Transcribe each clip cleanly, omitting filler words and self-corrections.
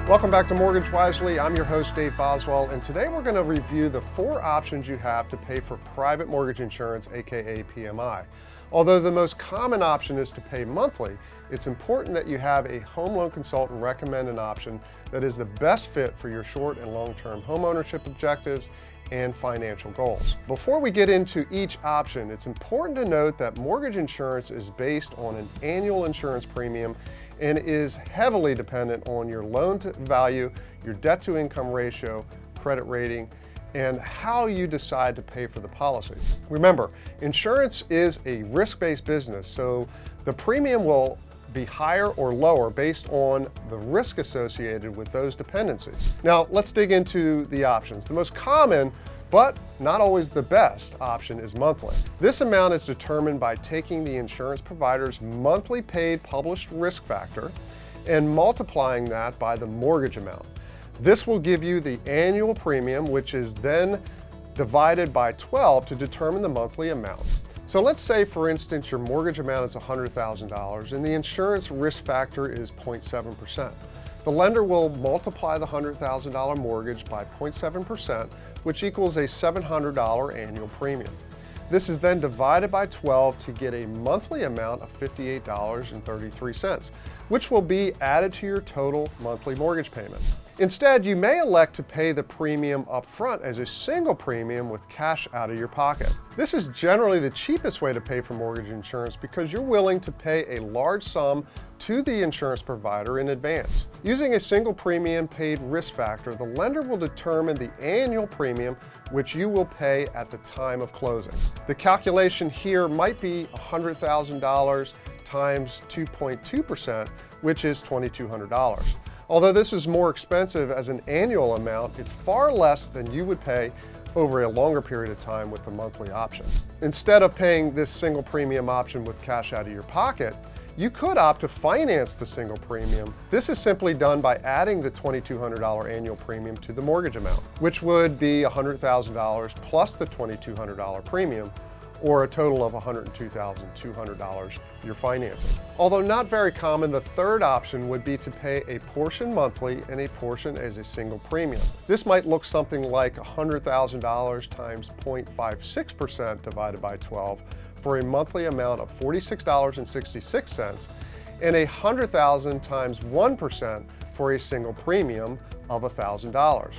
Welcome back to Mortgage Wisely. I'm your host, Dave Boswell, and today we're going to review the 4 options you have to pay for private mortgage insurance, aka PMI. Although the most common option is to pay monthly, it's important that you have a home loan consultant recommend an option that is the best fit for your short and long-term home ownership objectives and financial goals. Before we get into each option, it's important to note that mortgage insurance is based on an annual insurance premium and is heavily dependent on your loan to value, your debt to income ratio, credit rating, and how you decide to pay for the policy. Remember, insurance is a risk-based business, so the premium will be higher or lower based on the risk associated with those dependencies. Now, let's dig into the options. The most common, but not always the best option, is monthly. This amount is determined by taking the insurance provider's monthly paid published risk factor and multiplying that by the mortgage amount. This will give you the annual premium, which is then divided by 12 to determine the monthly amount. So let's say, for instance, your mortgage amount is $100,000 and the insurance risk factor is 0.7%. The lender will multiply the $100,000 mortgage by 0.7%, which equals a $700 annual premium. This is then divided by 12 to get a monthly amount of $58.33, which will be added to your total monthly mortgage payment. Instead, you may elect to pay the premium up front as a single premium with cash out of your pocket. This is generally the cheapest way to pay for mortgage insurance because you're willing to pay a large sum to the insurance provider in advance. Using a single premium paid risk factor, the lender will determine the annual premium which you will pay at the time of closing. The calculation here might be $100,000 times 2.2%, which is $2,200. Although this is more expensive as an annual amount, it's far less than you would pay over a longer period of time with the monthly option. Instead of paying this single premium option with cash out of your pocket, you could opt to finance the single premium. This is simply done by adding the $2,200 annual premium to the mortgage amount, which would be $100,000 plus the $2,200 premium, or a total of $102,200 you're financing. Although not very common, the third option would be to pay a portion monthly and a portion as a single premium. This might look something like $100,000 times 0.56% divided by 12 for a monthly amount of $46.66 and $100,000 times 1% for a single premium of $1,000.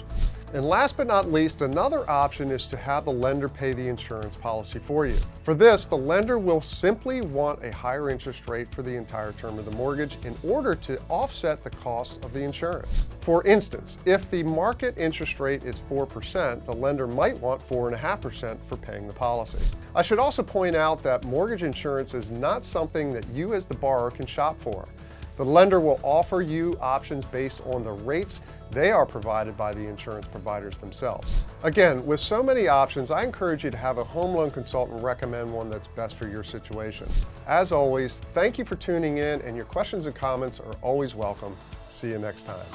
And last but not least, another option is to have the lender pay the insurance policy for you. For this, the lender will simply want a higher interest rate for the entire term of the mortgage in order to offset the cost of the insurance. For instance, if the market interest rate is 4%, the lender might want 4.5% for paying the policy. I should also point out that mortgage insurance is not something that you as the borrower can shop for. The lender will offer you options based on the rates they are provided by the insurance providers themselves. Again, with so many options, I encourage you to have a home loan consultant recommend one that's best for your situation. As always, thank you for tuning in, and your questions and comments are always welcome. See you next time.